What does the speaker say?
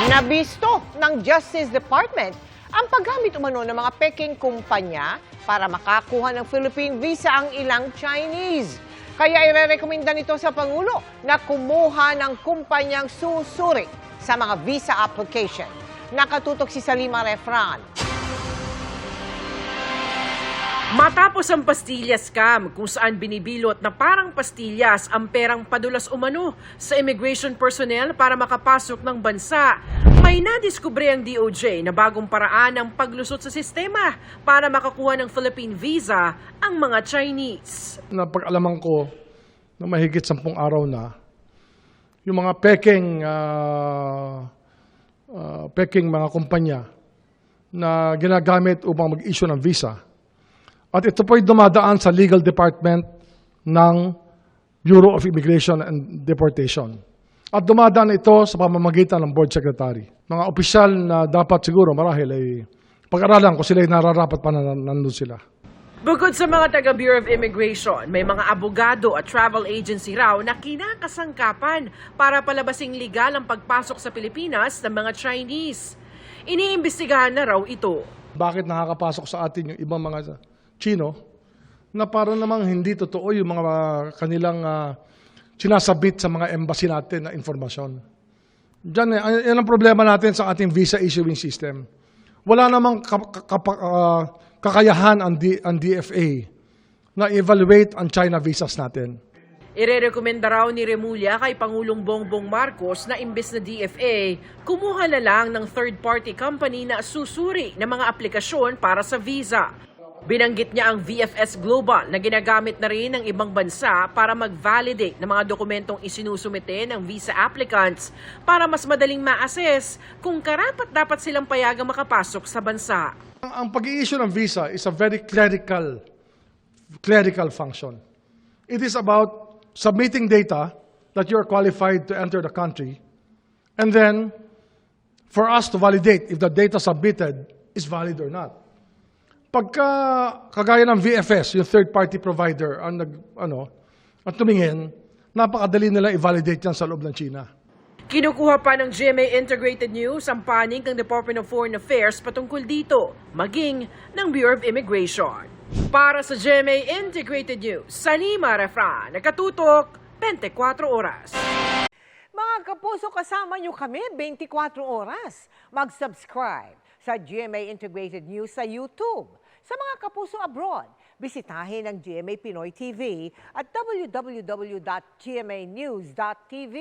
Nabisto ng Justice Department ang paggamit umano ng mga peking kumpanya para makakuha ng Philippine visa ang ilang Chinese. Kaya irerekomenda nito sa Pangulo na kumuha ng kumpanyang susuri sa mga visa application. Nakatutok si Salima Refran. Matapos ang pastillas scam kung saan binibilot na parang pastillas ang perang padulas umano sa immigration personnel para makapasok ng bansa, may nadiskubre ang DOJ na bagong paraan ng paglusot sa sistema para makakuha ng Philippine visa ang mga Chinese. Napag-alaman ko na mahigit 10 araw na, yung mga peking mga kumpanya na ginagamit upang mag-issue ng visa. At ito po'y dumadaan sa legal department ng Bureau of Immigration and Deportation. At dumadaan ito sa pamamagitan ng board secretary. Mga opisyal na dapat siguro marahil ay pag-aralan kung sila ay nararapat pa na nandun sila. Bukod sa mga taga Bureau of Immigration, may mga abogado at travel agency raw na kinakasangkapan para palabasing legal ang pagpasok sa Pilipinas ng mga Chinese. Iniimbestigahan na raw ito. Bakit nakakapasok sa atin yung ibang mga Chino na para namang hindi totoo yung mga kanilang sinasabit sa mga embassy natin na informasyon. Diyan, yan ang problema natin sa ating visa issuing system. Wala namang kakayahan ang DFA na evaluate ang China visas natin. Irerekomenda raw ni Remulla kay Pangulong Bongbong Marcos na imbes na DFA, kumuha na lang ng third-party company na susuri ng mga aplikasyon para sa visa. Binanggit niya ang VFS Global na ginagamit na rin ng ibang bansa para mag-validate ng mga dokumentong isinusumite ng visa applicants para mas madaling ma-assess kung karapat-dapat silang payagang makapasok sa bansa. Ang pag-i-issue ng visa is a very clerical function. It is about submitting data that you are qualified to enter the country, and then for us to validate if the data submitted is valid or not. Pagka kagaya ng VFS, yung third-party provider, ang at tumingin, napakadali nila i-validate yan sa loob ng China. Kinukuha pa ng GMA Integrated News ang panig ng Department of Foreign Affairs patungkol dito, maging ng Bureau of Immigration. Para sa GMA Integrated News, Salima Refran, nakatutok 24 oras. Mga kapuso, kasama nyo kami 24 oras. Mag-subscribe sa GMA Integrated News sa YouTube. Sa mga kapuso abroad, bisitahin ang GMA Pinoy TV at www.gmanews.tv.